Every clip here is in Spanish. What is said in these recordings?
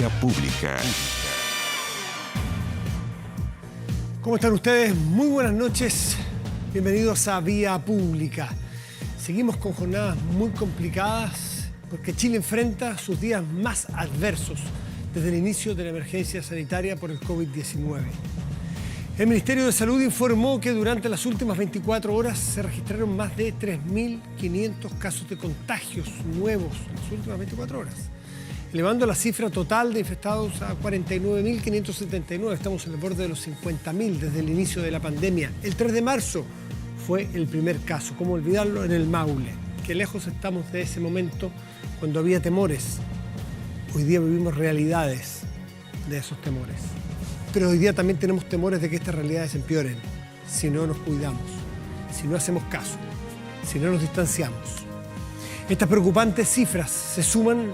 Vía Pública. ¿Cómo están ustedes? Muy buenas noches. Bienvenidos a Vía Pública. Seguimos con jornadas muy complicadas porque Chile enfrenta sus días más adversos desde el inicio de la emergencia sanitaria por el COVID-19. El Ministerio de Salud informó que durante las últimas 24 horas se registraron más de 3.500 casos de contagios nuevos en las últimas 24 horas, elevando la cifra total de infectados a 49.579. Estamos en el borde de los 50.000 desde el inicio de la pandemia. El 3 de marzo fue el primer caso, ¿cómo olvidarlo?, en el Maule. Qué lejos estamos de ese momento cuando había temores. Hoy día vivimos realidades de esos temores. Pero hoy día también tenemos temores de que estas realidades empeoren si no nos cuidamos, si no hacemos caso, si no nos distanciamos. Estas preocupantes cifras se suman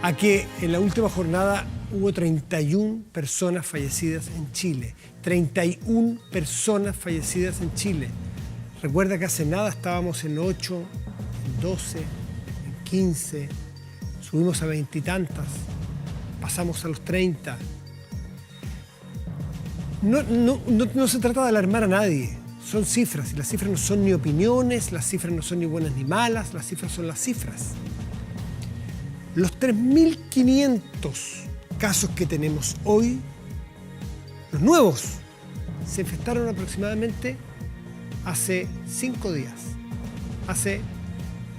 a que en la última jornada hubo 31 personas fallecidas en Chile. 31 personas fallecidas en Chile. Recuerda que hace nada estábamos en 8, en 12, en 15, subimos a 20 y tantas, pasamos a los 30. No se trata de alarmar a nadie, son cifras, y las cifras no son ni opiniones, las cifras no son ni buenas ni malas, las cifras son las cifras. Los 3.500 casos que tenemos hoy, los nuevos, se infectaron aproximadamente hace 5 días, hace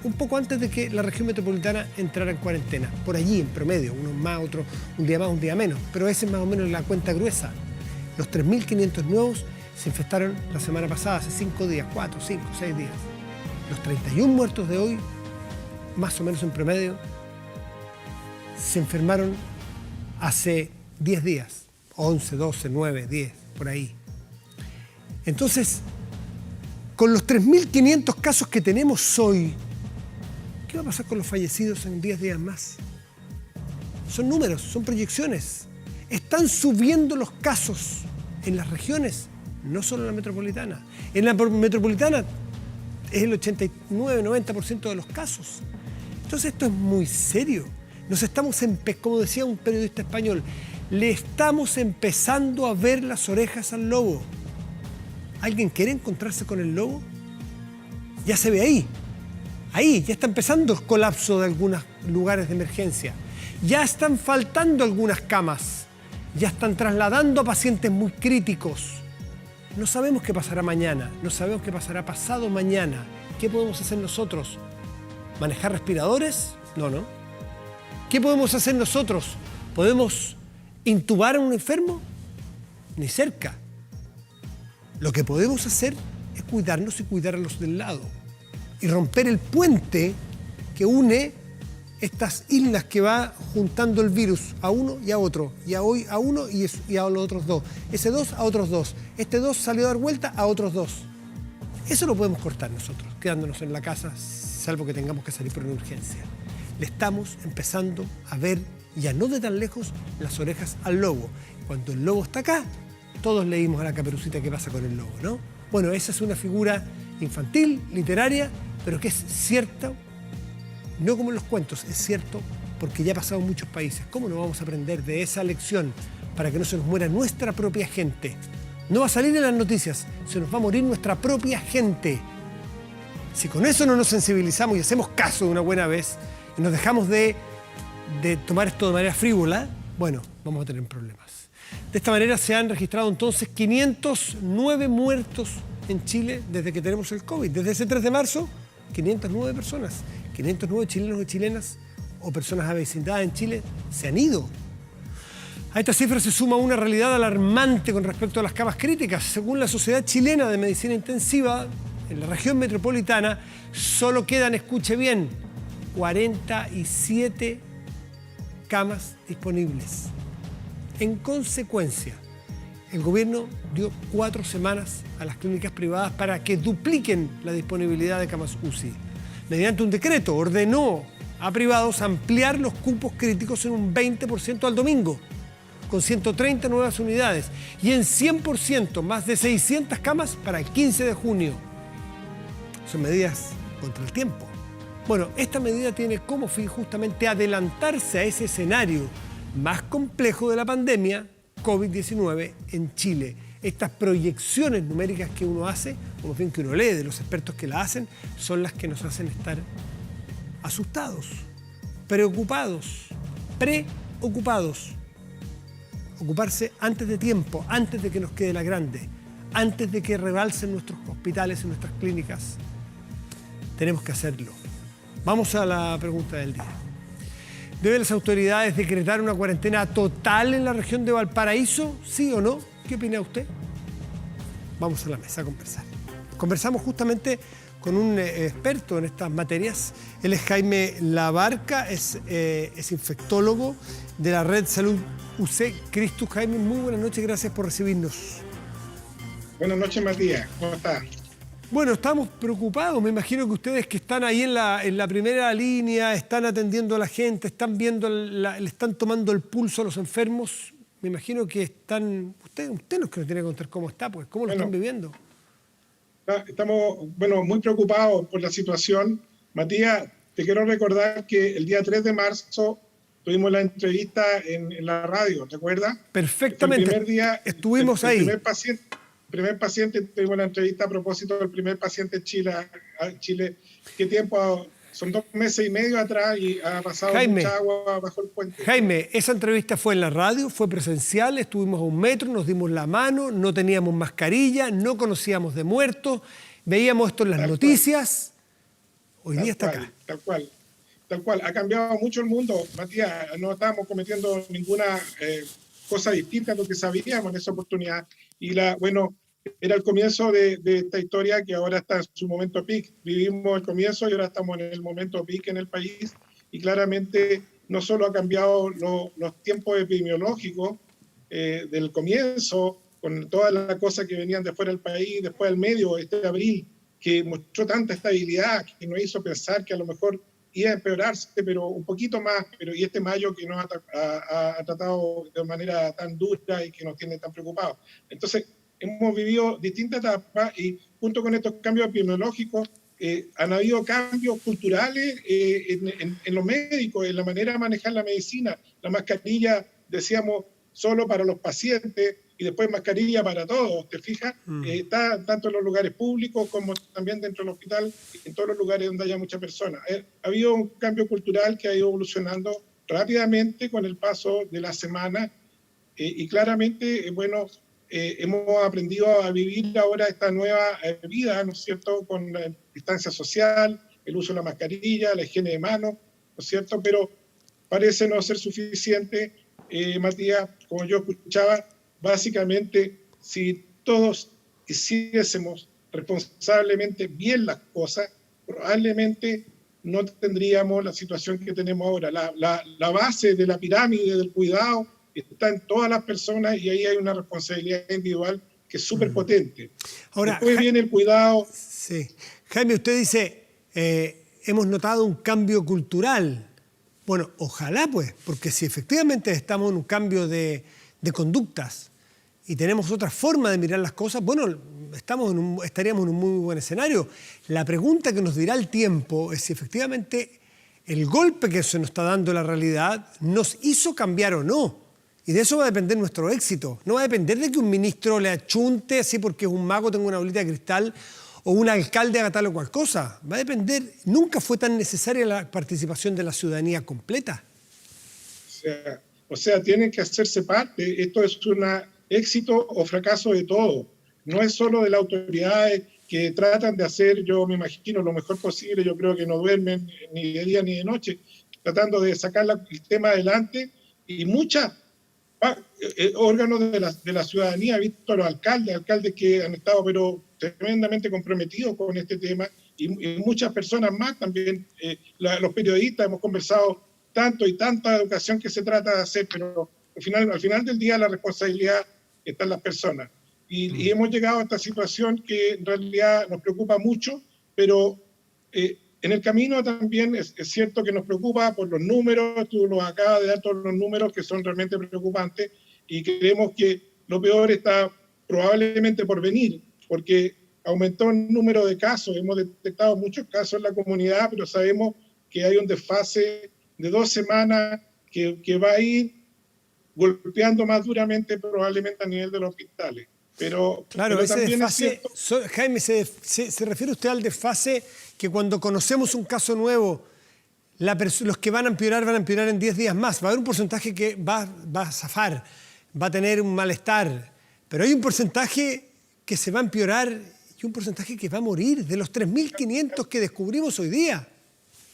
un poco antes de que la región metropolitana entrara en cuarentena, por allí en promedio, unos más, otros un día más, un día menos, pero esa es más o menos la cuenta gruesa. Los 3.500 nuevos se infectaron la semana pasada, hace 5 días, 4, 5, 6 días. Los 31 muertos de hoy, más o menos en promedio, se enfermaron hace 10 días, 11, 12, 9, 10, por ahí. Entonces, con los 3.500 casos que tenemos hoy, ¿qué va a pasar con los fallecidos en 10 días más? Son números, son proyecciones. Están subiendo los casos en las regiones, no solo en la metropolitana. En la metropolitana es el 89-90% de los casos. Entonces esto es muy serio. Nos estamos, como decía un periodista español, le estamos empezando a ver las orejas al lobo. ¿Alguien quiere encontrarse con el lobo? Ya se ve ahí. Ahí ya está empezando el colapso de algunos lugares de emergencia. Ya están faltando algunas camas. Ya están trasladando a pacientes muy críticos. No sabemos qué pasará mañana, no sabemos qué pasará pasado mañana. ¿Qué podemos hacer nosotros? ¿Manejar respiradores? No. ¿Qué podemos hacer nosotros? ¿Podemos intubar a un enfermo? Ni cerca. Lo que podemos hacer es cuidarnos y cuidar a los del lado. Y romper el puente que une estas islas que va juntando el virus a uno y a otro, y a hoy a uno y a los otros dos. Ese dos a otros dos. Este dos salió a dar vuelta a otros dos. Eso lo podemos cortar nosotros, quedándonos en la casa, salvo que tengamos que salir por una urgencia. Le estamos empezando a ver, ya no de tan lejos, las orejas al lobo. Cuando el lobo está acá, todos leímos a la Caperucita qué pasa con el lobo, ¿no? Bueno, esa es una figura infantil, literaria, pero que es cierta. No como en los cuentos, es cierto, porque ya ha pasado en muchos países. ¿Cómo no vamos a aprender de esa lección para que no se nos muera nuestra propia gente? No va a salir en las noticias, se nos va a morir nuestra propia gente. Si con eso no nos sensibilizamos y hacemos caso de una buena vez y nos dejamos de tomar esto de manera frívola, bueno, vamos a tener problemas. De esta manera se han registrado entonces 509 muertos en Chile desde que tenemos el COVID. Desde ese 3 de marzo, 509 personas. 509 chilenos y chilenas o personas avecindadas en Chile se han ido. A esta cifra se suma una realidad alarmante con respecto a las camas críticas. Según la Sociedad Chilena de Medicina Intensiva, en la región metropolitana solo quedan, escuche bien, 47 camas disponibles. En consecuencia, el gobierno dio 4 semanas a las clínicas privadas para que dupliquen la disponibilidad de camas UCI. Mediante un decreto ordenó a privados ampliar los cupos críticos en un 20% al domingo, con 130 nuevas unidades, y en 100% más de 600 camas para el 15 de junio. Son medidas contra el tiempo. Bueno, esta medida tiene como fin justamente adelantarse a ese escenario más complejo de la pandemia COVID-19 en Chile. Estas proyecciones numéricas que uno hace, o más bien que uno lee de los expertos que la hacen, son las que nos hacen estar asustados, preocupados. Ocuparse antes de tiempo, antes de que nos quede la grande, antes de que rebalsen nuestros hospitales y nuestras clínicas. Tenemos que hacerlo. Vamos a la pregunta del día. ¿Deben las autoridades decretar una cuarentena total en la región de Valparaíso? ¿Sí o no? ¿Qué opina usted? Vamos a la mesa a conversar. Conversamos justamente con un experto en estas materias. Él es Jaime Labarca, es infectólogo de la Red Salud UC Christus. Jaime, muy buenas noches, gracias por recibirnos. Buenas noches, Matías. ¿Cómo estás? Bueno, estamos preocupados. Me imagino que ustedes que están ahí en la primera línea, están atendiendo a la gente, están viendo, le están tomando el pulso a los enfermos. Me imagino que están... Usted nos tiene que contar cómo está, pues, cómo lo están viviendo. Estamos, muy preocupados por la situación. Matías, te quiero recordar que el día 3 de marzo tuvimos la entrevista en la radio, ¿te acuerdas? Perfectamente. El primer día estuvimos ahí. El primer paciente, tuvimos la entrevista a propósito del primer paciente en Chile. ¿Qué tiempo? Son 2 meses y medio atrás y ha pasado mucha agua bajo el puente. Jaime, esa entrevista fue en la radio, fue presencial, estuvimos a 1 metro, nos dimos la mano, no teníamos mascarilla, no conocíamos de muertos, veíamos esto en las noticias. Hoy día está acá. Tal cual. Ha cambiado mucho el mundo, Matías. No estábamos cometiendo ninguna cosa distinta a lo que sabíamos en esa oportunidad. Y era el comienzo de esta historia que ahora está en su momento peak. Vivimos el comienzo y ahora estamos en el momento peak en el país. Y claramente no solo ha cambiado los tiempos epidemiológicos del comienzo, con todas las cosas que venían de fuera del país, después del medio, este abril, que mostró tanta estabilidad, que nos hizo pensar que a lo mejor iba a empeorarse, pero un poquito más, y este mayo que nos ha tratado de manera tan dura y que nos tiene tan preocupados. Entonces, hemos vivido distintas etapas y junto con estos cambios epidemiológicos han habido cambios culturales en los médicos, en la manera de manejar la medicina. La mascarilla, decíamos, solo para los pacientes y después mascarilla para todos, ¿te fijas? Está tanto en los lugares públicos como también dentro del hospital, en todos los lugares donde haya muchas personas. Ha habido un cambio cultural que ha ido evolucionando rápidamente con el paso de la semana y claramente, hemos aprendido a vivir ahora esta nueva vida, ¿no es cierto?, con la distancia social, el uso de la mascarilla, la higiene de manos, ¿no es cierto?, pero parece no ser suficiente, Matías, como yo escuchaba, básicamente, si todos hiciésemos responsablemente bien las cosas, probablemente no tendríamos la situación que tenemos ahora. La base de la pirámide del cuidado está en todas las personas y ahí hay una responsabilidad individual que es súper potente. Ahora, después viene el cuidado. Sí. Jaime, usted dice, hemos notado un cambio cultural. Bueno, ojalá pues, porque si efectivamente estamos en un cambio de conductas y tenemos otra forma de mirar las cosas, bueno, estaríamos en un muy buen escenario. La pregunta que nos dirá el tiempo es si efectivamente el golpe que se nos está dando la realidad nos hizo cambiar o no. Y de eso va a depender nuestro éxito. No va a depender de que un ministro le achunte, así porque es un mago, tenga una bolita de cristal, o un alcalde haga tal o cual cosa. Va a depender, nunca fue tan necesaria la participación de la ciudadanía completa. O sea, tienen que hacerse parte. Esto es un éxito o fracaso de todo. No es solo de las autoridades que tratan de hacer, yo me imagino, lo mejor posible. Yo creo que no duermen ni de día ni de noche, tratando de sacar el tema adelante. Y muchas órganos de la ciudadanía, he visto a los alcaldes que han estado pero tremendamente comprometidos con este tema y muchas personas más también, los periodistas hemos conversado tanto y tanta educación que se trata de hacer, pero al final del día la responsabilidad está en las personas y hemos llegado a esta situación que en realidad nos preocupa mucho, pero en el camino también es cierto que nos preocupa por los números, tú nos acabas de dar todos los números que son realmente preocupantes y creemos que lo peor está probablemente por venir, porque aumentó el número de casos, hemos detectado muchos casos en la comunidad, pero sabemos que hay un desfase de 2 semanas que va a ir golpeando más duramente probablemente a nivel de los hospitales. Claro, pero ese también desfase, es cierto, Jaime, ¿se refiere usted al desfase que cuando conocemos un caso nuevo, los que van a empeorar en 10 días más? Va a haber un porcentaje que va a zafar, va a tener un malestar, pero hay un porcentaje que se va a empeorar y un porcentaje que va a morir, de los 3.500 que descubrimos hoy día.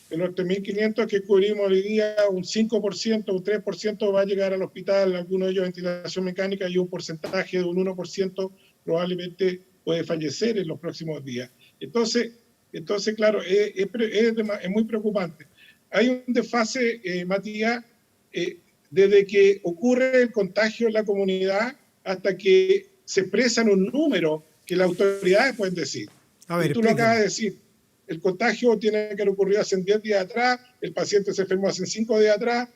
de los 3.500 que cubrimos hoy día, un 5%, un 3% va a llegar al hospital, algunos de ellos ventilación mecánica, y un porcentaje de un 1% probablemente puede fallecer en los próximos días. Entonces claro, es muy preocupante. Hay un desfase, Matías, desde que ocurre el contagio en la comunidad hasta que se expresa en un número que las autoridades pueden decir. A ver, y tú lo acabas de decir. El contagio tiene que haber ocurrido hace 10 días atrás, el paciente se enfermó hace 5 días atrás,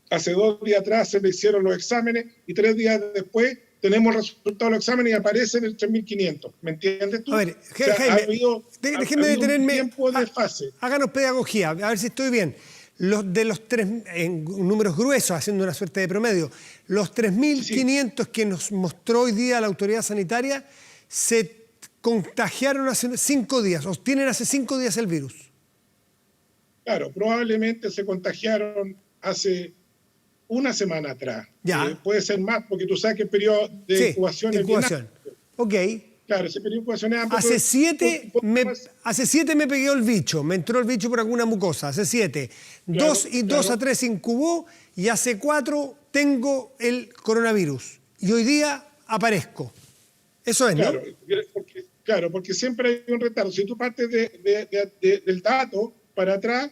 hace 2 días atrás se le hicieron los exámenes y 3 días después tenemos el resultado de los exámenes y aparece en el 3.500. ¿Me entiendes tú? A ver, o sea, Jaime, déjeme detenerme. Un tiempo de fase. Háganos pedagogía, a ver si estoy bien. De los 3, en números gruesos, haciendo una suerte de promedio, los 3.500 que nos mostró hoy día la autoridad sanitaria se contagiaron hace 5 días, o tienen hace 5 días el virus. Claro, probablemente se contagiaron hace una semana atrás. Puede ser más, porque tú sabes que el periodo de incubación es bien amplio. Ok. Claro, ese periodo de incubación es amplio. Hace 7 me pegué el bicho, me entró el bicho por alguna mucosa, hace 7. Claro, 2 a 3 incubó y hace 4 tengo el coronavirus. Y hoy día aparezco. Eso es, claro, ¿no? Porque siempre hay un retardo. Si tú partes del dato para atrás,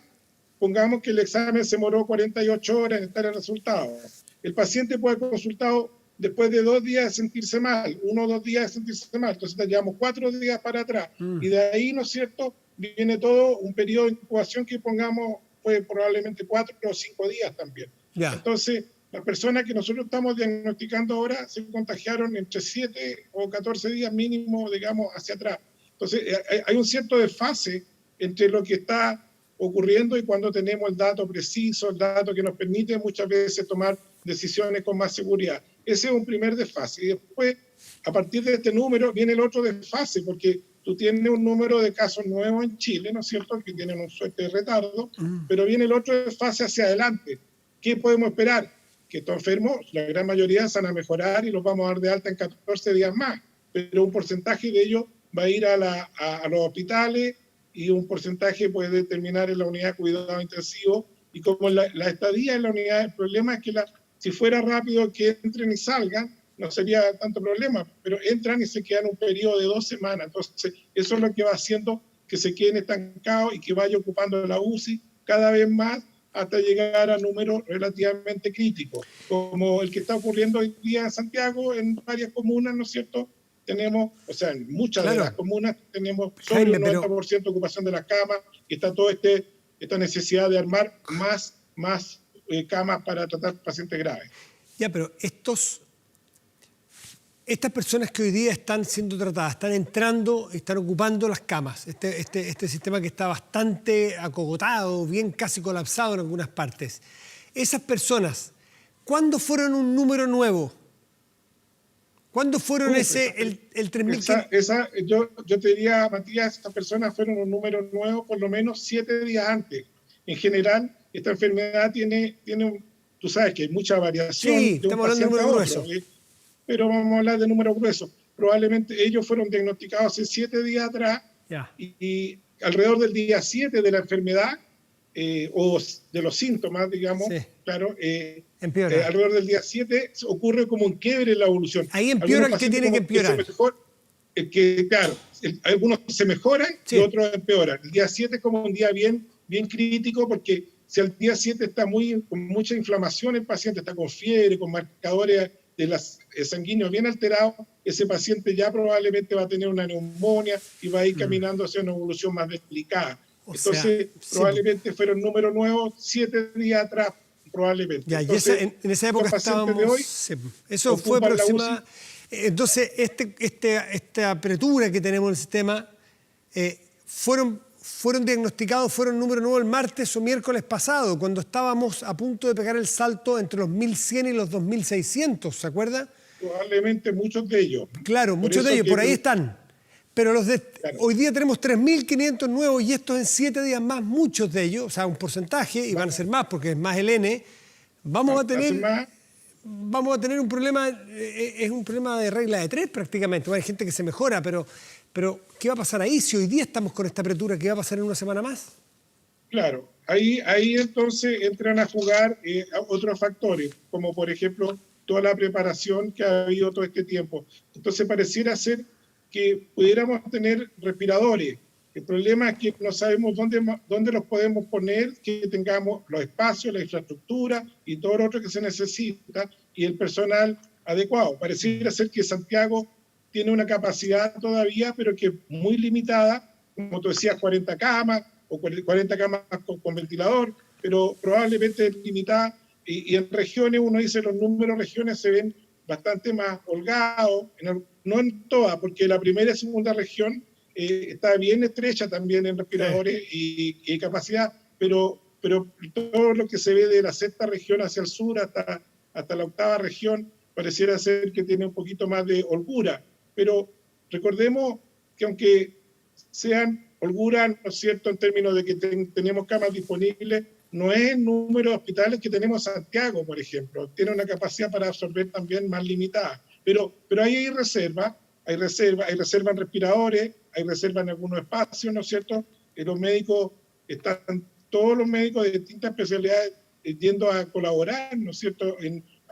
pongamos que el examen se demoró 48 horas en estar el resultado. El paciente puede haber consultado después de 2 días de sentirse mal, 1 o 2 días de sentirse mal. Entonces llevamos 4 días para atrás. Y de ahí, ¿no es cierto?, viene todo un periodo de incubación que pongamos, fue probablemente 4 o 5 días también. Entonces, las personas que nosotros estamos diagnosticando ahora se contagiaron entre 7 o 14 días mínimo, digamos, hacia atrás. Entonces, hay un cierto desfase entre lo que está ocurriendo y cuando tenemos el dato preciso, el dato que nos permite muchas veces tomar decisiones con más seguridad. Ese es un primer desfase. Y después, a partir de este número, viene el otro desfase, porque tú tienes un número de casos nuevos en Chile, ¿no es cierto?, que tienen un suerte de retardo, pero viene el otro desfase hacia adelante. ¿Qué podemos esperar? Que estos enfermos, la gran mayoría, se van a mejorar y los vamos a dar de alta en 14 días más, pero un porcentaje de ellos va a ir a los hospitales y un porcentaje puede terminar en la unidad de cuidado intensivo. Y como la estadía en la unidad, el problema es que si fuera rápido que entren y salgan, no sería tanto problema, pero entran y se quedan un periodo de 2 semanas. Entonces, eso es lo que va haciendo que se queden estancados y que vaya ocupando la UCI cada vez más, hasta llegar a números relativamente críticos, como el que está ocurriendo hoy día en Santiago, en varias comunas, ¿no es cierto? Tenemos, o sea, en muchas de las comunas tenemos sobre un 90% de ocupación de las camas, y está toda esta necesidad de armar más camas para tratar pacientes graves. Ya, pero estas personas que hoy día están siendo tratadas, están entrando, están ocupando las camas, este sistema que está bastante acogotado, bien casi colapsado en algunas partes. Esas personas, ¿cuándo fueron un número nuevo? ¿Cuándo fueron el 3.500? Yo te diría, Matías, estas personas fueron un número nuevo por lo menos 7 días antes. En general, esta enfermedad tiene tú sabes que hay mucha variación. Sí, estamos hablando de número grueso. Pero vamos a hablar de números gruesos. Probablemente ellos fueron diagnosticados hace 7 días atrás y alrededor del día 7 de la enfermedad o de los síntomas, digamos, claro, alrededor del día 7 ocurre como un quiebre en la evolución. Ahí empeora el que tiene que empeorar. Claro, algunos se mejoran y otros empeoran. El día 7 es como un día bien crítico, porque si al día 7 está con mucha inflamación el paciente, está con fiebre, con marcadores de las sanguíneos bien alterados, ese paciente ya probablemente va a tener una neumonía y va a ir caminando hacia una evolución más delicada. Entonces, probablemente fueron números nuevos 7 días atrás, probablemente. Ya, entonces, y en esa época estábamos... De hoy, eso fue próxima... Entonces, esta apertura que tenemos en el sistema, fueron diagnosticados, fueron número nuevo el martes o miércoles pasado, cuando estábamos a punto de pegar el salto entre los 1.100 y los 2.600, ¿se acuerda? Probablemente muchos de ellos. Claro, muchos de ellos, por ahí están. Pero Claro. hoy día tenemos 3.500 nuevos y estos en 7 días más, muchos de ellos, o sea, un porcentaje, y van a ser más porque es más el N, vamos a tener un problema, es un problema de regla de 3 prácticamente. Hay gente que se mejora, pero ¿qué va a pasar ahí? Si hoy día estamos con esta apertura, ¿qué va a pasar en una semana más? Claro, ahí entonces entran a jugar otros factores, como por ejemplo toda la preparación que ha habido todo este tiempo. Entonces pareciera ser que pudiéramos tener respiradores. El problema es que no sabemos dónde los podemos poner, que tengamos los espacios, la infraestructura y todo lo otro que se necesita y el personal adecuado. Pareciera ser que Santiago tiene una capacidad todavía, pero que es muy limitada, como tú decías, 40 camas o 40 camas con ventilador, pero probablemente es limitada. Y en regiones, uno dice, los números de regiones se ven bastante más holgados, no en todas, porque la primera y segunda región está bien estrecha también en respiradores y capacidad, pero todo lo que se ve de la sexta región hacia el sur hasta la octava región pareciera ser que tiene un poquito más de holgura. Pero recordemos que aunque sean holgura, ¿no es cierto?, en términos de que tenemos camas disponibles, no es el número de hospitales que tenemos en Santiago, por ejemplo. Tiene una capacidad para absorber también más limitada. Pero ahí hay reserva en respiradores, hay reserva en algunos espacios, ¿no es cierto? Los médicos, todos los médicos de distintas especialidades yendo a colaborar, ¿no es cierto?,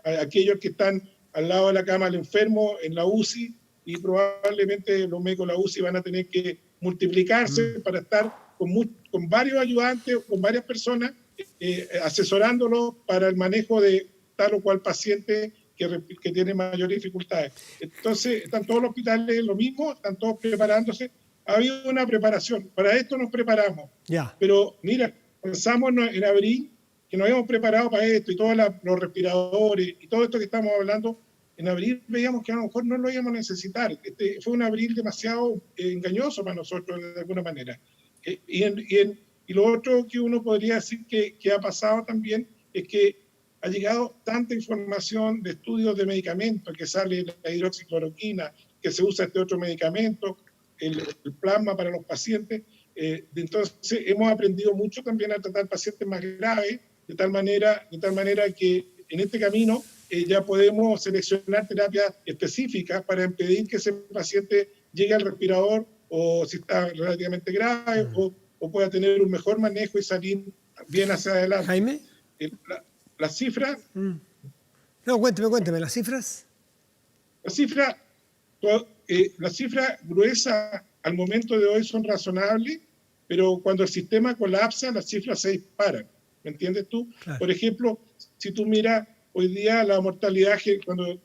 aquellos que están al lado de la cama del enfermo, en la UCI, y probablemente los médicos de la UCI van a tener que multiplicarse para estar con varios ayudantes, con varias personas, asesorándolo para el manejo de tal o cual paciente que tiene mayores dificultades. Entonces, están todos los hospitales lo mismo, están todos preparándose. Ha habido una preparación. Para esto nos preparamos. Pero mira, pensamos en abril, que nos habíamos preparado para esto, y todos los respiradores, y todo esto que estamos hablando, en abril veíamos que a lo mejor no lo íbamos a necesitar. Fue un abril demasiado engañoso para nosotros, de alguna manera. Y lo otro que uno podría decir que ha pasado también es que ha llegado tanta información de estudios de medicamentos, que sale la hidroxicloroquina, que se usa este otro medicamento, el plasma para los pacientes. Entonces hemos aprendido mucho también a tratar pacientes más graves, de tal manera que en este camino ya podemos seleccionar terapias específicas para impedir que ese paciente llegue al respirador, o si está relativamente grave, o pueda tener un mejor manejo y salir bien hacia adelante. Jaime. Las cifras... No, cuénteme, ¿las cifras? Las cifras gruesas al momento de hoy son razonables, pero cuando el sistema colapsa, las cifras se disparan. ¿Me entiendes tú? Claro. Por ejemplo, si tú miras hoy día la mortalidad, cuando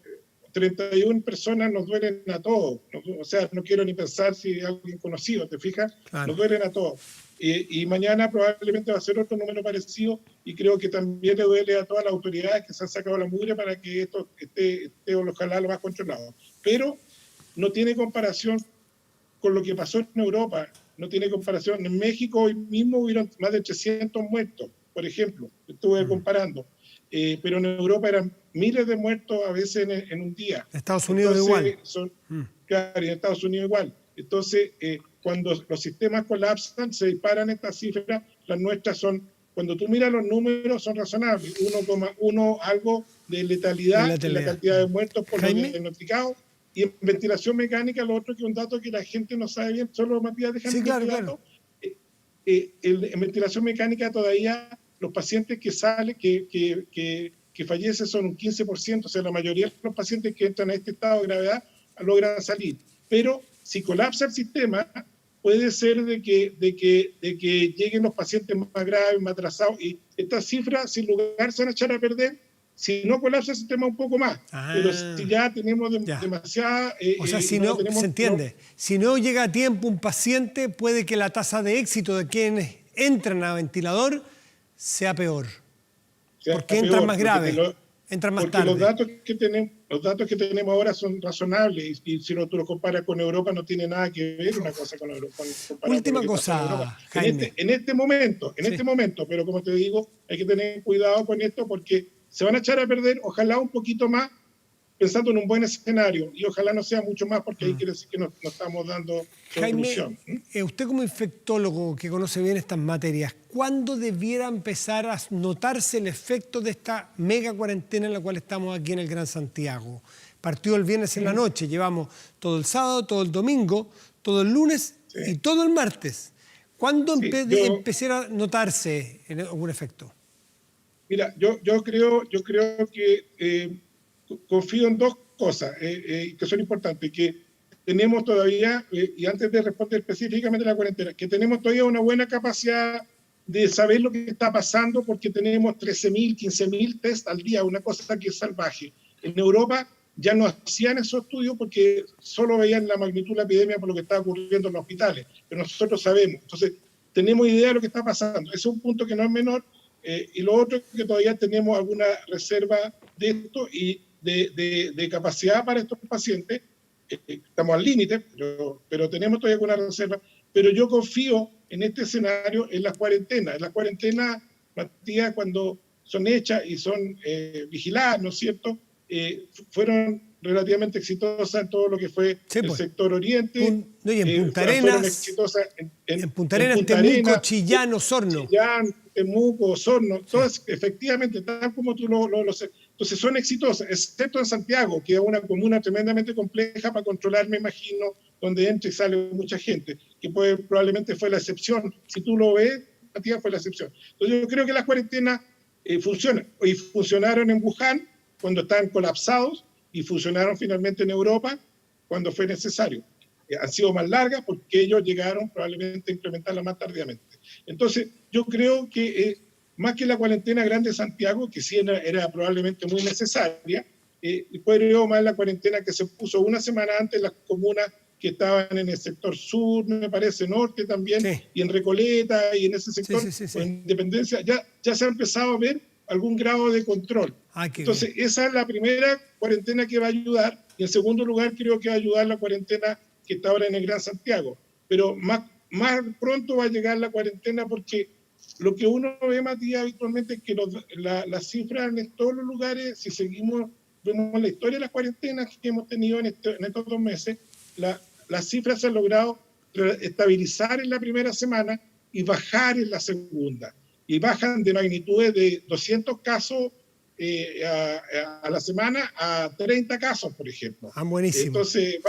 31 personas nos duelen a todos. O sea, no quiero ni pensar si es alguien conocido, ¿te fijas? Claro. Nos duelen a todos. Y mañana probablemente va a ser otro número parecido, y creo que también le duele a todas las autoridades que se han sacado la mugre para que esto esté ojalá lo más controlado. Pero no tiene comparación con lo que pasó en Europa, no tiene comparación. En México hoy mismo hubieron más de 300 muertos, por ejemplo, estuve comparando. Pero en Europa eran miles de muertos a veces en un día. Estados Unidos igual. Claro, y en Estados Unidos igual. Entonces, cuando los sistemas colapsan, se disparan estas cifras. Las nuestras son, cuando tú miras los números, son razonables. 1,1 algo de letalidad en la cantidad de muertos por los diagnosticados. Y en ventilación mecánica, lo otro que es un dato que la gente no sabe bien, solo Matías, déjame sí, claro. En ventilación mecánica todavía los pacientes que salen, que fallecen son un 15%, o sea, la mayoría de los pacientes que entran a este estado de gravedad logran salir. Pero si colapsa el sistema, puede ser de que lleguen los pacientes más graves, más atrasados, y estas cifras sin lugar se van a echar a perder si no colapsa el sistema un poco más. Pero si ya tenemos demasiada... o sea, si no, se entiende. Si no llega a tiempo un paciente, puede que la tasa de éxito de quienes entran a ventilador sea peor. Porque entran más graves. Entran más Porque tarde. los datos que tenemos ahora son razonables y si tú lo comparas con Europa no tiene nada que ver una cosa con Europa. Última cosa, Jaime. En este momento, pero como te digo, hay que tener cuidado con esto porque se van a echar a perder, ojalá un poquito más, pensando en un buen escenario, y ojalá no sea mucho más porque ahí quiere decir que no estamos dando solución. Jaime, usted como infectólogo que conoce bien estas materias, ¿cuándo debiera empezar a notarse el efecto de esta mega cuarentena en la cual estamos aquí en el Gran Santiago? Partió el viernes en la noche, llevamos todo el sábado, todo el domingo, todo el lunes y todo el martes. ¿Cuándo empezará a notarse algún efecto? Mira, yo creo que confío en dos cosas que son importantes, que tenemos todavía, y antes de responder específicamente a la cuarentena, que tenemos todavía una buena capacidad de saber lo que está pasando porque tenemos 13.000, 15.000 test al día, una cosa que es salvaje. En Europa ya no hacían esos estudios porque solo veían la magnitud de la epidemia por lo que estaba ocurriendo en los hospitales, pero nosotros sabemos, entonces tenemos idea de lo que está pasando. Ese es un punto que no es menor, y lo otro es que todavía tenemos alguna reserva de esto y de capacidad para estos pacientes. Estamos al límite, pero tenemos todavía alguna reserva. Pero yo confío en este escenario en las cuarentenas. En las cuarentenas, Matías, cuando son hechas y son vigiladas, ¿no es cierto?, fueron relativamente exitosas en todo lo que fue el sector oriente. En Punta Arenas, Temuco, Chillán, Osorno. Chillán, Temuco, Osorno, todas efectivamente, tal como tú lo sé. Entonces son exitosas, excepto en Santiago, que es una comuna tremendamente compleja para controlar, me imagino, donde entra y sale mucha gente, que probablemente fue la excepción. Si tú lo ves, Matías, fue la excepción. Entonces yo creo que las cuarentenas funcionan, y funcionaron en Wuhan cuando estaban colapsados, y funcionaron finalmente en Europa cuando fue necesario. Han sido más largas porque ellos llegaron probablemente a implementarla más tardíamente. Entonces, yo creo que más que la cuarentena grande de Santiago, que sí era probablemente muy necesaria, creo más la cuarentena que se puso una semana antes en las comunas que estaban en el sector sur, me parece, norte también, y en Recoleta, y en ese sector, en Independencia, ya se ha empezado a ver algún grado de control. Entonces, esa es la primera cuarentena que va a ayudar, y en segundo lugar creo que va a ayudar la cuarentena que está ahora en el Gran Santiago. Pero más pronto va a llegar la cuarentena porque lo que uno ve, Matías, habitualmente es que las cifras en todos los lugares, si vemos la historia de las cuarentenas que hemos tenido en estos 2 meses, las cifras se han logrado estabilizar en la primera semana y bajar en la segunda. Y bajan de magnitudes de 200 casos a la semana a 30 casos, por ejemplo. Buenísimo. Entonces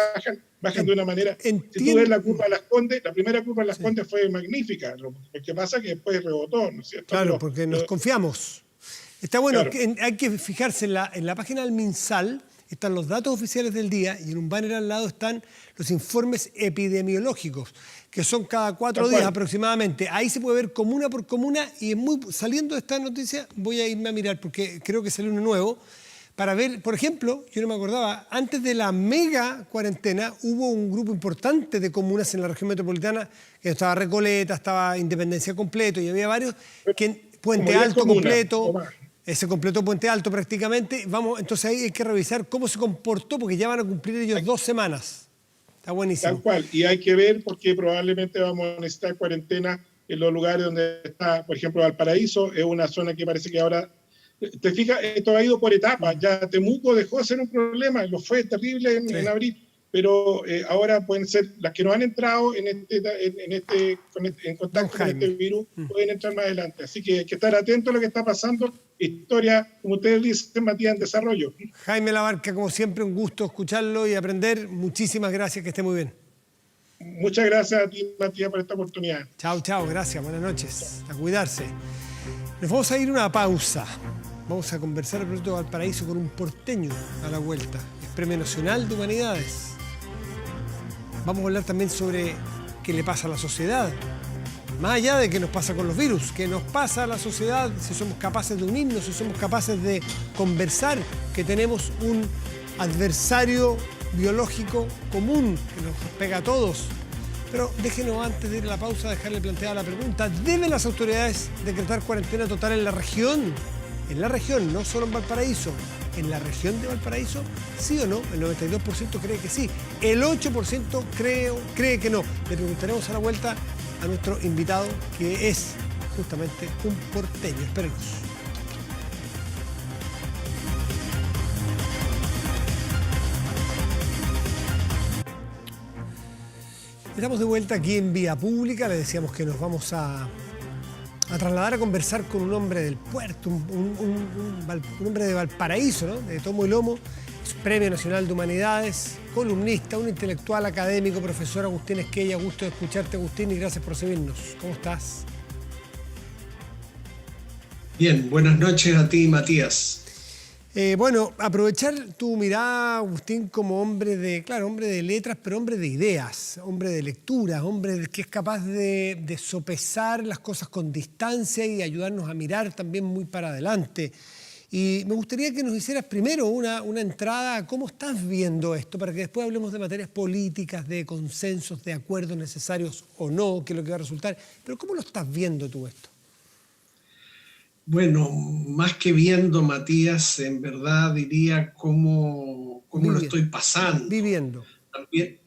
bajan de una manera. Si tú ves la curva de Las Condes, la primera curva de Las Condes fue magnífica. Lo que pasa es que después rebotó, ¿no es cierto? Claro, porque nos confiamos. Está bueno, claro. Hay que fijarse en la página del MinSal, están los datos oficiales del día y en un banner al lado están los informes epidemiológicos, que son cada 4 días aproximadamente. Ahí se puede ver comuna por comuna y saliendo de esta noticia voy a irme a mirar porque creo que salió uno nuevo para ver, por ejemplo, yo no me acordaba, antes de la mega cuarentena hubo un grupo importante de comunas en la región metropolitana, que estaba Recoleta, estaba Independencia completo y había varios, que Puente Alto completo. Se completó Puente Alto prácticamente. Entonces ahí hay que revisar cómo se comportó, porque ya van a cumplir ellos 2 semanas. Está buenísimo. Tal cual. Y hay que ver porque probablemente vamos a necesitar cuarentena en los lugares donde está, por ejemplo, Valparaíso, es una zona que parece que ahora, te fijas, esto ha ido por etapas. Ya Temuco dejó de ser un problema, lo fue terrible en abril, pero ahora pueden ser las que no han entrado en contacto con este virus, pueden entrar más adelante. Así que hay que estar atento a lo que está pasando. Historia, como ustedes dicen, Matías, en desarrollo. Jaime Labarca, como siempre, un gusto escucharlo y aprender. Muchísimas gracias, que esté muy bien. Muchas gracias a ti, Matías, por esta oportunidad. Chao, gracias, buenas noches. A cuidarse. Nos vamos a ir a una pausa. Vamos a conversar al proyecto de Valparaíso con un porteño a la vuelta. Es Premio Nacional de Humanidades. Vamos a hablar también sobre qué le pasa a la sociedad. Más allá de qué nos pasa con los virus, qué nos pasa a la sociedad, si somos capaces de unirnos, si somos capaces de conversar, que tenemos un adversario biológico común que nos pega a todos. Pero déjenos, antes de ir a la pausa, dejarle planteada la pregunta: ¿deben las autoridades decretar cuarentena total en la región? en la región, no solo en Valparaíso, en la región de Valparaíso, sí o no, el 92% cree que sí, el 8% cree que no. Le preguntaremos a la vuelta a nuestro invitado, que es justamente un porteño. Espérenos. Estamos de vuelta aquí en Vía Pública. Le decíamos que nos vamos a trasladar a conversar con un hombre del puerto, un hombre de Valparaíso, ¿no? De tomo y lomo, es Premio Nacional de Humanidades, columnista, un intelectual académico, profesor Agustín Esquella. Gusto de escucharte, Agustín, y gracias por seguirnos. ¿Cómo estás? Bien, buenas noches a ti, Matías. Bueno, aprovechar tu mirada, Agustín, como hombre de letras, pero hombre de ideas, hombre de lectura, hombre que es capaz de sopesar las cosas con distancia y ayudarnos a mirar también muy para adelante. Y me gustaría que nos hicieras primero una entrada a cómo estás viendo esto, para que después hablemos de materias políticas, de consensos, de acuerdos necesarios o no, que es lo que va a resultar. Pero ¿cómo lo estás viendo tú esto? Bueno, más que viendo, Matías, en verdad diría cómo lo estoy pasando. Viviendo.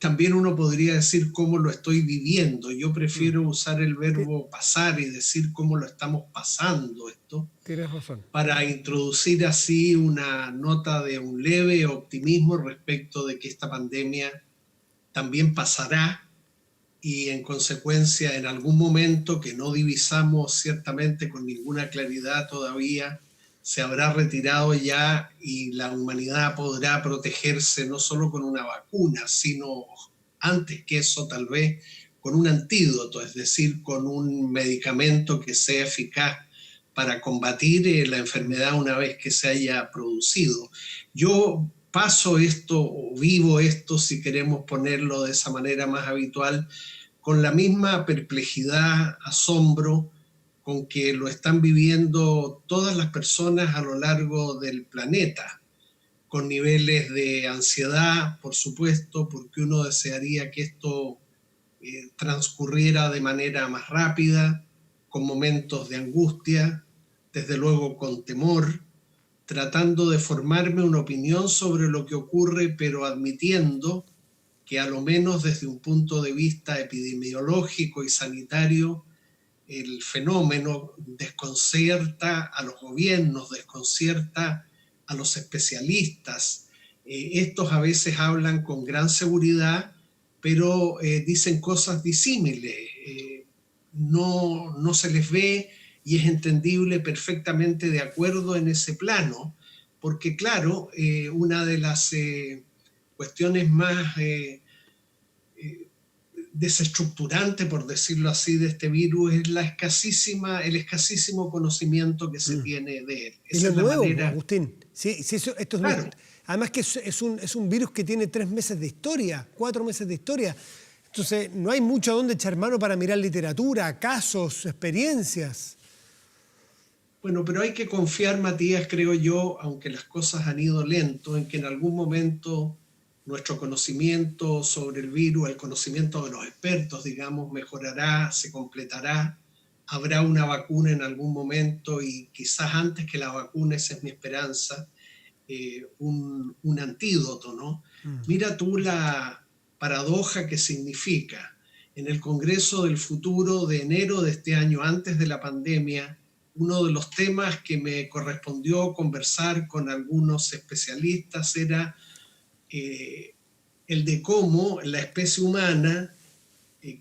También uno podría decir cómo lo estoy viviendo. Yo prefiero usar el verbo pasar y decir cómo lo estamos pasando esto. Tienes razón. Para introducir así una nota de un leve optimismo respecto de que esta pandemia también pasará. Y en consecuencia, en algún momento que no divisamos ciertamente con ninguna claridad todavía, se habrá retirado ya y la humanidad podrá protegerse no solo con una vacuna, sino antes que eso tal vez con un antídoto, es decir, con un medicamento que sea eficaz para combatir la enfermedad una vez que se haya producido. Yo paso esto o vivo esto, si queremos ponerlo de esa manera más habitual, con la misma perplejidad, asombro con que lo están viviendo todas las personas a lo largo del planeta, con niveles de ansiedad, por supuesto, porque uno desearía que esto transcurriera de manera más rápida, con momentos de angustia, desde luego con temor, tratando de formarme una opinión sobre lo que ocurre, pero admitiendo que a lo menos desde un punto de vista epidemiológico y sanitario, el fenómeno desconcierta a los gobiernos, desconcierta a los especialistas. Estos a veces hablan con gran seguridad, pero dicen cosas disímiles. No se les ve y es entendible perfectamente de acuerdo en ese plano, porque claro, una de las cuestiones más desestructurante, por decirlo así, de este virus es el escasísimo conocimiento que se tiene de él. Es lo nuevo, Agustín. Sí, esto es claro. Además que es un virus que tiene 3 meses de historia, 4 meses de historia. Entonces no hay mucho a dónde echar mano para mirar literatura, casos, experiencias. Bueno, pero hay que confiar, Matías, creo yo, aunque las cosas han ido lento, en que en algún momento nuestro conocimiento sobre el virus, el conocimiento de los expertos, digamos, mejorará, se completará, habrá una vacuna en algún momento y quizás antes que la vacuna, esa es mi esperanza, un antídoto, ¿no? Mira tú la paradoja que significa. En el Congreso del Futuro de enero de este año, antes de la pandemia, uno de los temas que me correspondió conversar con algunos especialistas era el de cómo la especie humana,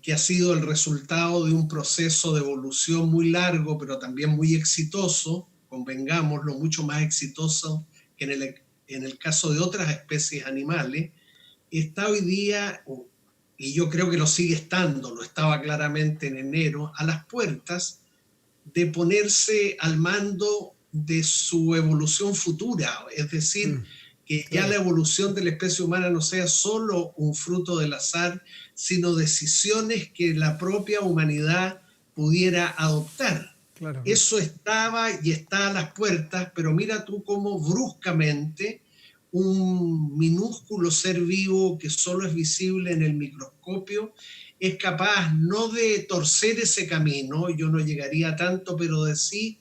que ha sido el resultado de un proceso de evolución muy largo, pero también muy exitoso, convengámoslo, mucho más exitoso que en el caso de otras especies animales, está hoy día, y yo creo que lo sigue estando, lo estaba claramente en enero, a las puertas de ponerse al mando de su evolución futura, es decir, que ya la evolución de la especie humana no sea solo un fruto del azar, sino decisiones que la propia humanidad pudiera adoptar. Claro. Eso estaba y está a las puertas, pero mira tú cómo bruscamente un minúsculo ser vivo que solo es visible en el microscopio es capaz no de torcer ese camino, yo no llegaría a tanto, pero de sí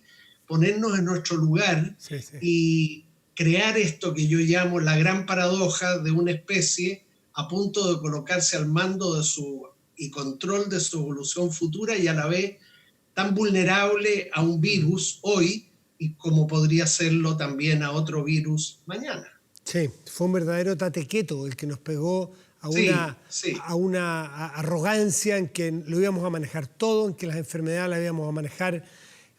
ponernos en nuestro lugar Sí, sí. y crear esto que yo llamo la gran paradoja de una especie a punto de colocarse al mando de y control de su evolución futura y a la vez tan vulnerable a un virus hoy y como podría serlo también a otro virus mañana. Sí, fue un verdadero tate quieto el que nos pegó a Sí, sí. arrogancia en que lo íbamos a manejar todo, en que las enfermedades las íbamos a manejar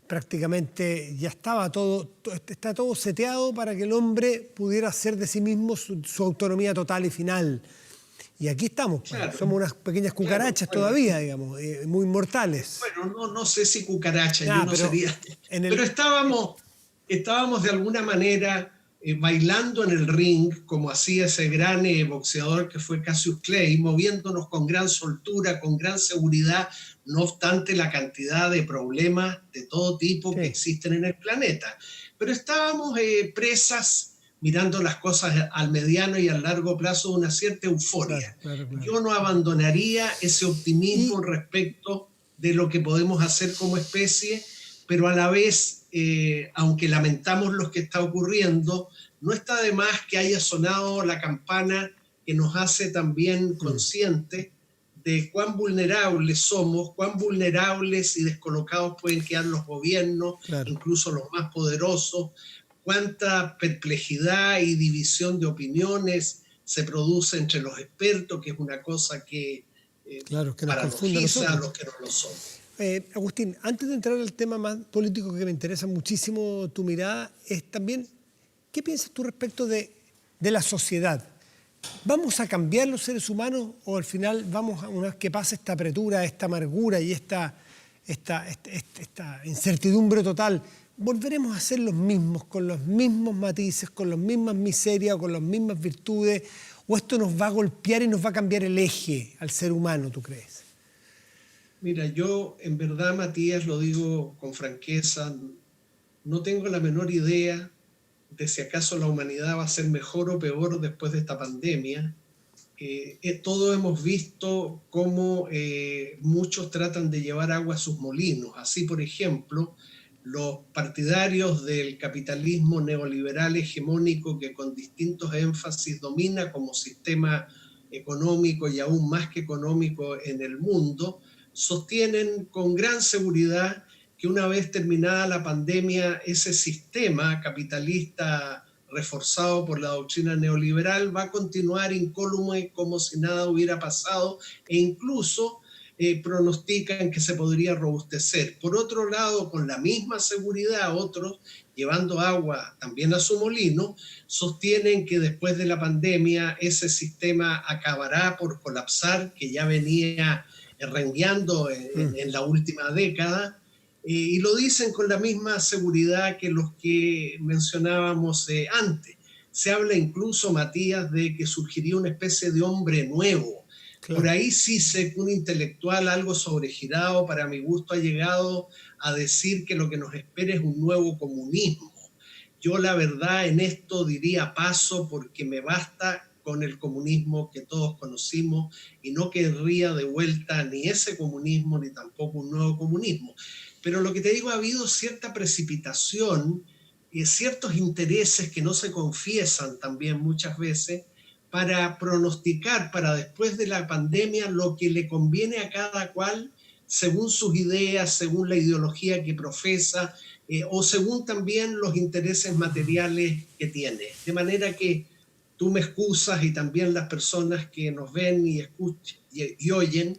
prácticamente, ya estaba está todo seteado para que el hombre pudiera hacer de sí mismo su autonomía total y final. Y aquí estamos, pues, Claro, somos unas pequeñas cucarachas claro, bueno, todavía, digamos, muy mortales. bueno, no sé si cucaracha, yo Nada, no pero sería, en pero el... estábamos de alguna manera bailando en el ring, como hacía ese gran boxeador que fue Cassius Clay, moviéndonos con gran soltura, con gran seguridad, no obstante la cantidad de problemas de todo tipo que Sí, existen en el planeta. Pero estábamos presas mirando las cosas al mediano y al largo plazo de una cierta claro, euforia. claro, claro. Yo no abandonaría ese optimismo Y respecto de lo que podemos hacer como especie, pero a la vez, aunque lamentamos lo que está ocurriendo, no está de más que haya sonado la campana que nos hace también conscientes de cuán vulnerables somos, cuán vulnerables y descolocados pueden quedar los gobiernos, claro, incluso los más poderosos, cuánta perplejidad y división de opiniones se produce entre los expertos, que es una cosa que claro, que nos confunde a paradojiza a nosotros. los que no lo somos. Agustín, antes de entrar al tema más político que me interesa muchísimo tu mirada, es también, ¿qué piensas tú respecto de la sociedad? ¿Vamos a cambiar los seres humanos o al final vamos, una vez que pase esta apretura, esta amargura y esta incertidumbre total, volveremos a ser los mismos, con los mismos matices, con las mismas miserias, con las mismas virtudes? ¿O esto nos va a golpear y nos va a cambiar el eje al ser humano, tú crees? Mira, yo en verdad, Matías, lo digo con franqueza, no tengo la menor idea de si acaso la humanidad va a ser mejor o peor después de esta pandemia. Todos hemos visto cómo muchos tratan de llevar agua a sus molinos. Así, por ejemplo, los partidarios del capitalismo neoliberal hegemónico que con distintos énfasis domina como sistema económico y aún más que económico en el mundo, sostienen con gran seguridad que una vez terminada la pandemia, ese sistema capitalista reforzado por la doctrina neoliberal va a continuar incólume como si nada hubiera pasado e incluso pronostican que se podría robustecer. Por otro lado, con la misma seguridad, otros, llevando agua también a su molino, sostienen que después de la pandemia ese sistema acabará por colapsar, que ya venía rengueando en la última década, y lo dicen con la misma seguridad que los que mencionábamos antes. Se habla incluso, Matías, de que surgiría una especie de hombre nuevo. Por Claro. ahí sí sé que un intelectual algo sobregirado, para mi gusto, ha llegado a decir que lo que nos espera es un nuevo comunismo. Yo la verdad en esto diría paso porque me basta con el comunismo que todos conocimos y no querría de vuelta ni ese comunismo ni tampoco un nuevo comunismo. Pero lo que te digo, ha habido cierta precipitación y ciertos intereses que no se confiesan también muchas veces para pronosticar para después de la pandemia lo que le conviene a cada cual según sus ideas, según la ideología que profesa o según también los intereses materiales que tiene. De manera que tú me excusas y también las personas que nos ven y escuchan y oyen,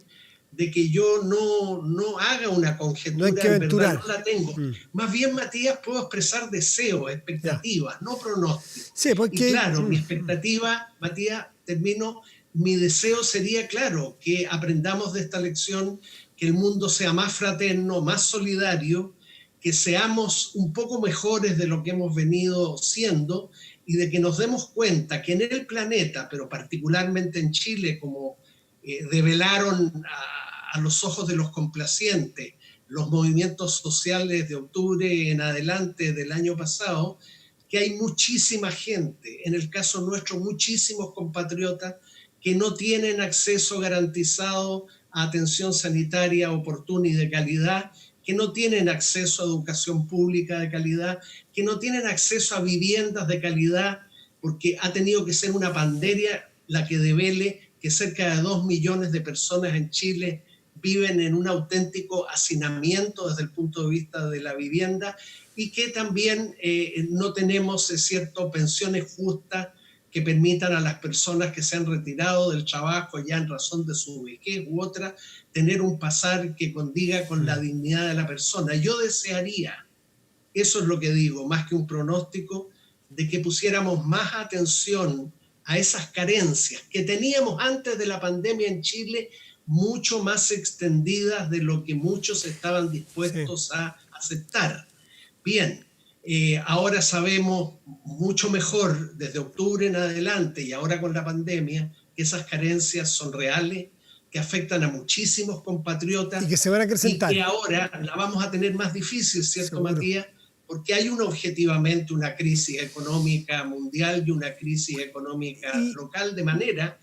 de que yo no haga una conjetura, No hay que en verdad aventurar. no la tengo. Más bien, Matías, puedo expresar deseos, Ya. expectativas, no pronósticos. Sí, Y porque... claro, mi expectativa, Matías, termino, mi deseo sería, claro, que aprendamos de esta lección, que el mundo sea más fraterno, más solidario, que seamos un poco mejores de lo que hemos venido siendo y de que nos demos cuenta que en el planeta, pero particularmente en Chile, como develaron a los ojos de los complacientes los movimientos sociales de octubre en adelante del año pasado, que hay muchísima gente, en el caso nuestro muchísimos compatriotas, que no tienen acceso garantizado a atención sanitaria oportuna y de calidad, que no tienen acceso a educación pública de calidad, que no tienen acceso a viviendas de calidad, porque ha tenido que ser una pandemia la que devele que cerca de 2 millones de personas en Chile viven en un auténtico hacinamiento desde el punto de vista de la vivienda, y que también no tenemos, es cierto, pensiones justas que permitan a las personas que se han retirado del trabajo ya en razón de su vejez u otra, tener un pasar que condiga con la dignidad de la persona. Yo desearía, eso es lo que digo, más que un pronóstico, de que pusiéramos más atención a esas carencias que teníamos antes de la pandemia en Chile, mucho más extendidas de lo que muchos estaban dispuestos a aceptar. Bien, ahora sabemos mucho mejor desde octubre en adelante y ahora con la pandemia que esas carencias son reales, que afectan a muchísimos compatriotas y que se van a acrecentar. Y que ahora la vamos a tener más difícil, ¿cierto, Seguro. Matías? Porque hay objetivamente una crisis económica mundial y una crisis económica local, de manera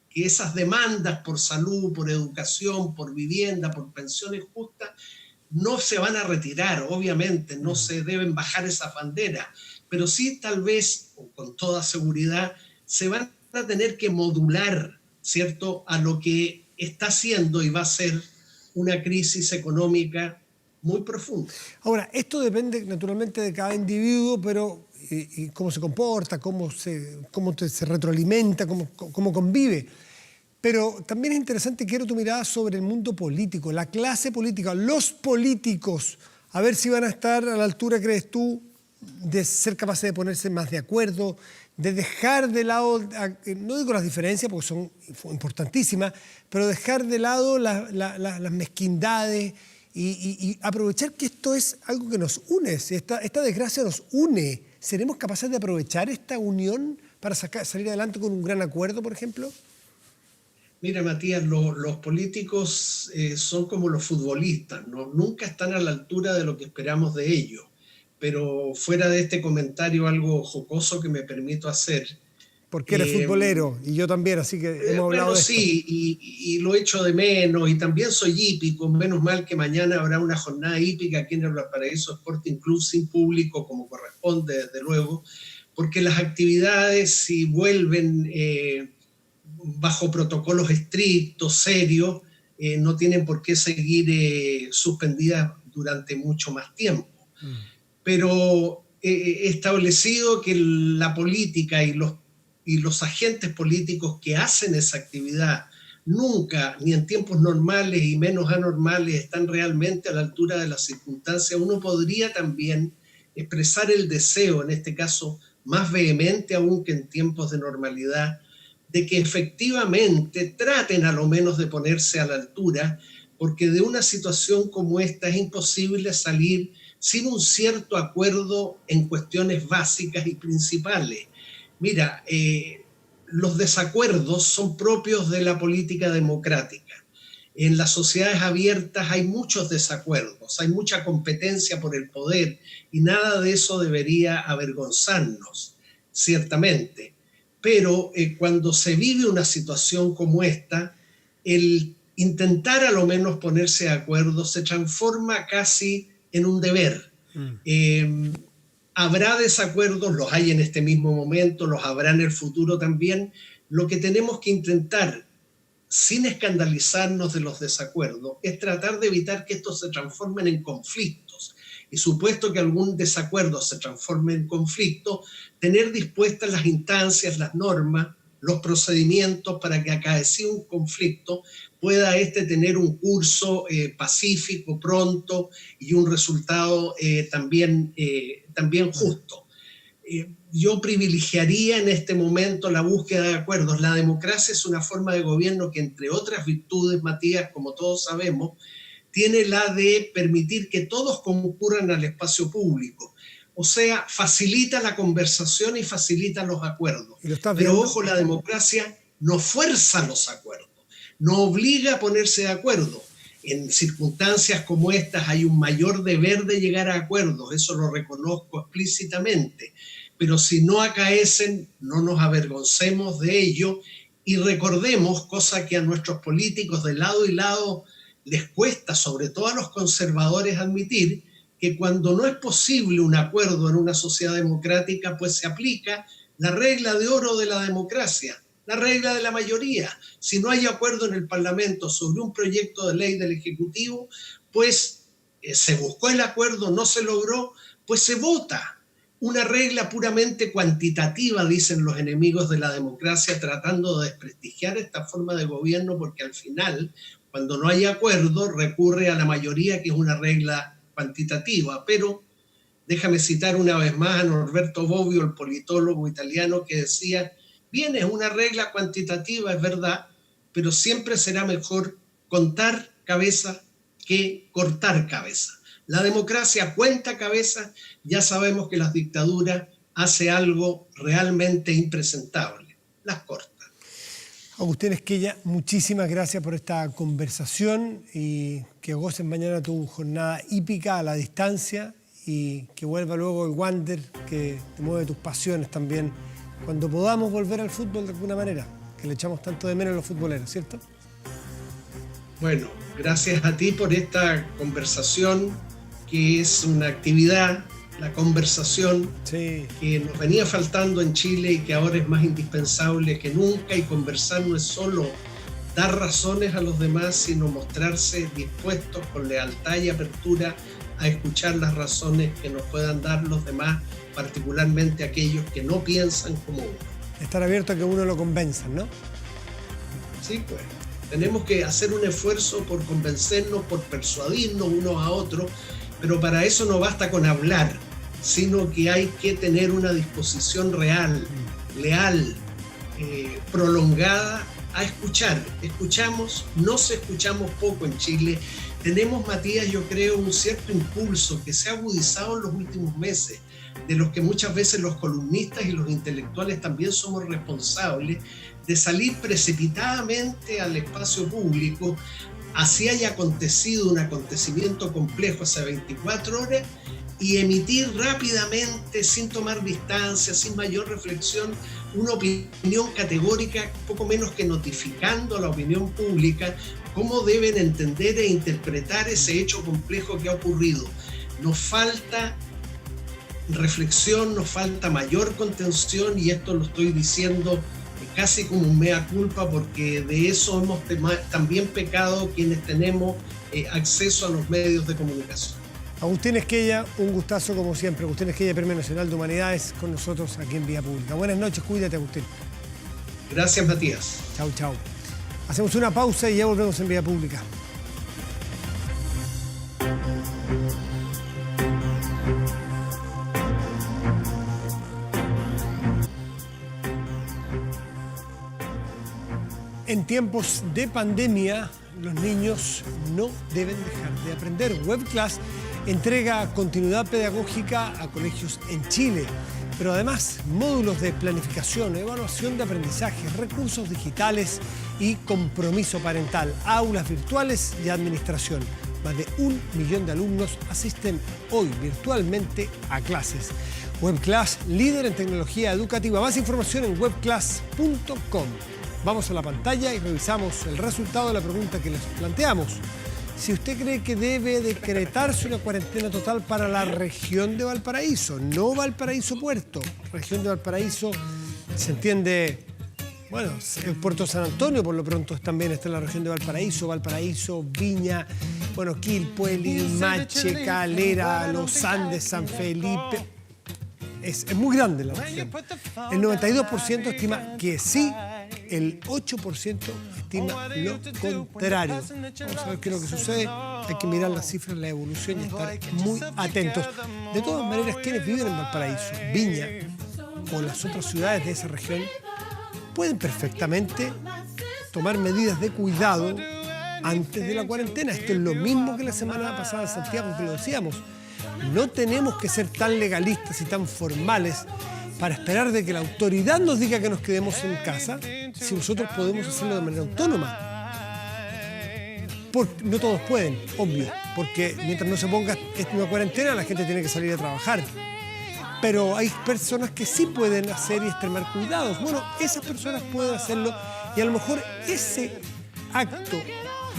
que esas demandas por salud, por educación, por vivienda, por pensiones justas, no se van a retirar, obviamente, no se deben bajar esas banderas, pero sí tal vez, o con toda seguridad, se van a tener que modular, ¿cierto?, a lo que está siendo y va a ser una crisis económica muy profunda. Ahora, esto depende naturalmente de cada individuo, pero y cómo se comporta, cómo se retroalimenta, cómo convive. Pero también es interesante, quiero tu mirada sobre el mundo político, la clase política, los políticos, a ver si van a estar a la altura, crees tú, de ser capaces de ponerse más de acuerdo, de dejar de lado, no digo las diferencias porque son importantísimas, pero dejar de lado las mezquindades y aprovechar que esto es algo que nos une, esta desgracia nos une. ¿Seremos capaces de aprovechar esta unión para salir adelante con un gran acuerdo, por ejemplo? Mira, Matías, los políticos son como los futbolistas, ¿no? Nunca están a la altura de lo que esperamos de ellos. Pero fuera de este comentario algo jocoso que me permito hacer. Porque eres futbolero y yo también, así que hemos hablado de esto. Sí, y lo echo de menos, y también soy hípico, menos mal que mañana habrá una jornada hípica aquí en el Valparaíso Sporting Club sin público, como corresponde, desde luego, porque las actividades, si vuelven bajo protocolos estrictos, serios, no tienen por qué seguir suspendidas durante mucho más tiempo. Pero he establecido que la política y los agentes políticos que hacen esa actividad nunca, ni en tiempos normales y menos anormales, están realmente a la altura de las circunstancias. Uno podría también expresar el deseo, en este caso más vehemente aún que en tiempos de normalidad, de que efectivamente traten a lo menos de ponerse a la altura, porque de una situación como esta es imposible salir sin un cierto acuerdo en cuestiones básicas y principales. Mira, los desacuerdos son propios de la política democrática. En las sociedades abiertas hay muchos desacuerdos, hay mucha competencia por el poder y nada de eso debería avergonzarnos, ciertamente. Pero cuando se vive una situación como esta, el intentar a lo menos ponerse de acuerdo se transforma casi en un deber. Habrá desacuerdos, los hay en este mismo momento, los habrá en el futuro también. Lo que tenemos que intentar, sin escandalizarnos de los desacuerdos, es tratar de evitar que estos se transformen en conflictos. Y supuesto que algún desacuerdo se transforme en conflicto, tener dispuestas las instancias, las normas, los procedimientos para que acaecido un conflicto pueda tener un curso pacífico, pronto y un resultado también justo. Yo privilegiaría en este momento la búsqueda de acuerdos. La democracia es una forma de gobierno que, entre otras virtudes, Matías, como todos sabemos, tiene la de permitir que todos concurran al espacio público. O sea, facilita la conversación y facilita los acuerdos. Pero ojo, la democracia no fuerza los acuerdos, no obliga a ponerse de acuerdo. En circunstancias como estas hay un mayor deber de llegar a acuerdos, eso lo reconozco explícitamente. Pero si no acaecen, no nos avergoncemos de ello y recordemos, cosa que a nuestros políticos de lado y lado les cuesta, sobre todo a los conservadores, admitir que cuando no es posible un acuerdo en una sociedad democrática, pues se aplica la regla de oro de la democracia, la regla de la mayoría. Si no hay acuerdo en el Parlamento sobre un proyecto de ley del Ejecutivo, pues se buscó el acuerdo, no se logró, pues se vota. Una regla puramente cuantitativa, dicen los enemigos de la democracia, tratando de desprestigiar esta forma de gobierno, porque al final, cuando no hay acuerdo, recurre a la mayoría, que es una regla cuantitativa. Pero déjame citar una vez más a Norberto Bobbio, el politólogo italiano, que decía: bien, es una regla cuantitativa, es verdad, pero siempre será mejor contar cabeza que cortar cabeza. La democracia cuenta cabeza, ya sabemos que las dictaduras hacen algo realmente impresentable, las corta. Agustín Esquella, muchísimas gracias por esta conversación y que goces mañana tu jornada hípica a la distancia y que vuelva luego el Wander, que te mueve tus pasiones también, cuando podamos volver al fútbol de alguna manera, que le echamos tanto de menos a los futboleros, ¿cierto? Bueno, gracias a ti por esta conversación, que es una actividad, la conversación, sí, que nos venía faltando en Chile y que ahora es más indispensable que nunca. Y conversar no es solo dar razones a los demás, sino mostrarse dispuestos con lealtad y apertura a escuchar las razones que nos puedan dar los demás, particularmente aquellos que no piensan como uno. Estar abierto a que uno lo convenzan, ¿no? Sí, pues. Tenemos que hacer un esfuerzo por convencernos, por persuadirnos unos a otros, pero para eso no basta con hablar, sino que hay que tener una disposición real, leal, prolongada a escuchar. Nos escuchamos poco en Chile. Tenemos, Matías, yo creo, un cierto impulso que se ha agudizado en los últimos meses, de los que muchas veces los columnistas y los intelectuales también somos responsables, de salir precipitadamente al espacio público. Así haya acontecido un acontecimiento complejo hace 24 horas, y emitir rápidamente, sin tomar distancia, sin mayor reflexión, una opinión categórica, poco menos que notificando a la opinión pública cómo deben entender e interpretar ese hecho complejo que ha ocurrido. Nos falta reflexión, nos falta mayor contención, y esto lo estoy diciendo casi como un mea culpa, porque de eso hemos también pecado quienes tenemos acceso a los medios de comunicación. Agustín Esquella, un gustazo como siempre. Agustín Esquella, Premio Nacional de Humanidades, con nosotros aquí en Vía Pública. Buenas noches, cuídate, Agustín. Gracias, Matías. Chau, chau. Hacemos una pausa y ya volvemos en Vía Pública. En tiempos de pandemia, los niños no deben dejar de aprender. WebClass entrega continuidad pedagógica a colegios en Chile, pero además módulos de planificación, evaluación de aprendizaje, recursos digitales y compromiso parental, aulas virtuales y administración. Más de 1 millón de alumnos asisten hoy virtualmente a clases. WebClass, líder en tecnología educativa. Más información en webclass.com. Vamos a la pantalla y revisamos el resultado de la pregunta que les planteamos. Si usted cree que debe decretarse una cuarentena total para la región de Valparaíso, no Valparaíso Puerto. Región de Valparaíso se entiende, bueno, el Puerto San Antonio por lo pronto también está en la región de Valparaíso, Valparaíso, Viña, bueno, Quilpué, Limache, Calera, Los Andes, San Felipe. Es muy grande la región. El 92% estima que sí, el 8% estima lo contrario. Vamos a ver qué es lo que sucede. Hay que mirar las cifras, la evolución y estar muy atentos. De todas maneras, quienes viven en Valparaíso, Viña o las otras ciudades de esa región pueden perfectamente tomar medidas de cuidado antes de la cuarentena. Esto es lo mismo que la semana pasada en Santiago, que lo decíamos. No tenemos que ser tan legalistas y tan formales para esperar de que la autoridad nos diga que nos quedemos en casa, si nosotros podemos hacerlo de manera autónoma. No todos pueden, obvio, porque mientras no se ponga una cuarentena, la gente tiene que salir a trabajar. Pero hay personas que sí pueden hacer y extremar cuidados. Bueno, esas personas pueden hacerlo, y a lo mejor ese acto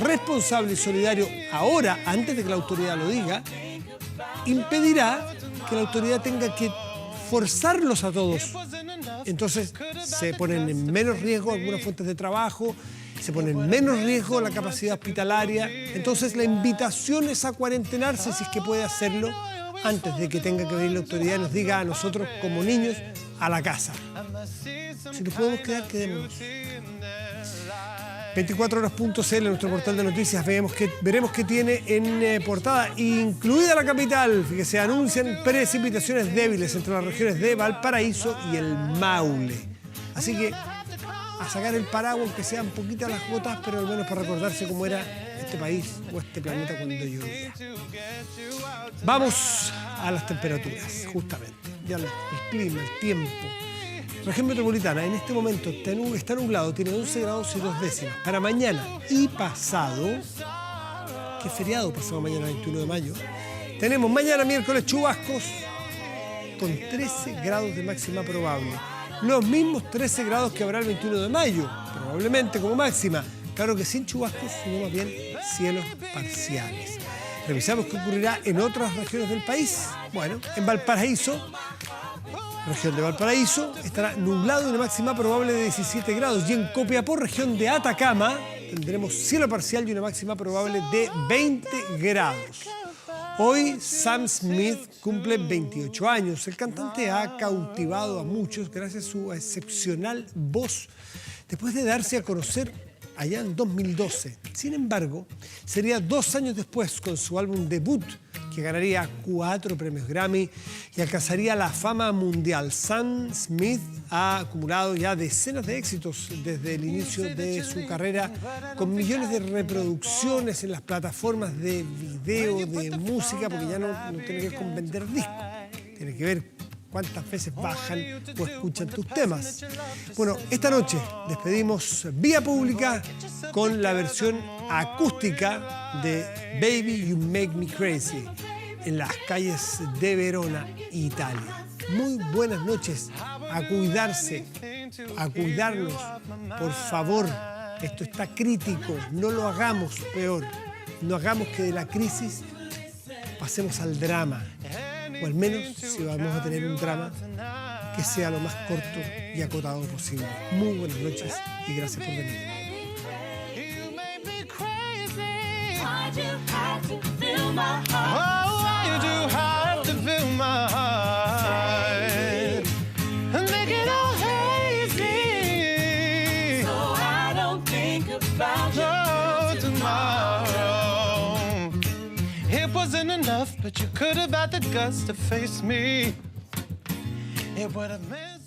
responsable y solidario ahora, antes de que la autoridad lo diga, impedirá que la autoridad tenga que forzarlos a todos. Entonces se ponen en menos riesgo algunas fuentes de trabajo, se pone en menos riesgo la capacidad hospitalaria. Entonces la invitación es a cuarentenarse si es que puede hacerlo antes de que tenga que venir la autoridad y nos diga a nosotros como niños a la casa. Si nos podemos quedar, quedémonos. 24horas.cl, en nuestro portal de noticias, veremos que tiene en portada, incluida la capital, que se anuncian precipitaciones débiles entre las regiones de Valparaíso y el Maule. Así que a sacar el paraguas, aunque sean poquitas las gotas, pero al menos para recordarse cómo era este país o este planeta cuando llovía. Vamos a las temperaturas, justamente. Ya el clima, el tiempo. Región metropolitana, en este momento está nublado, tiene 11 grados y 2 décimas. Para mañana y pasado, que es feriado pasado mañana, 21 de mayo, tenemos mañana miércoles chubascos con 13 grados de máxima probable. Los mismos 13 grados que habrá el 21 de mayo, probablemente como máxima. Claro que sin chubascos, sino más bien cielos parciales. Revisamos qué ocurrirá en otras regiones del país. Bueno, en Valparaíso, región de Valparaíso, estará nublado y una máxima probable de 17 grados. Y en Copiapó, región de Atacama, tendremos cielo parcial y una máxima probable de 20 grados. Hoy Sam Smith cumple 28 años. El cantante ha cautivado a muchos gracias a su excepcional voz después de darse a conocer allá en 2012. Sin embargo, sería 2 años después con su álbum debut que ganaría 4 premios Grammy y alcanzaría la fama mundial. Sam Smith ha acumulado ya decenas de éxitos desde el inicio de su carrera, con millones de reproducciones en las plataformas de video, de música, porque ya no tiene que ver con vender discos, tiene que ver cuántas veces bajan o escuchan tus temas. Bueno, esta noche despedimos vía pública con la versión acústica de Baby You Make Me Crazy en las calles de Verona, Italia. Muy buenas noches, a cuidarse, a cuidarnos, por favor. Esto está crítico, no lo hagamos peor, no hagamos que de la crisis pasemos al drama. O al menos, si vamos a tener un drama, que sea lo más corto y acotado posible. Muy buenas noches y gracias por venir. But you could have had the guts to face me. It would have meant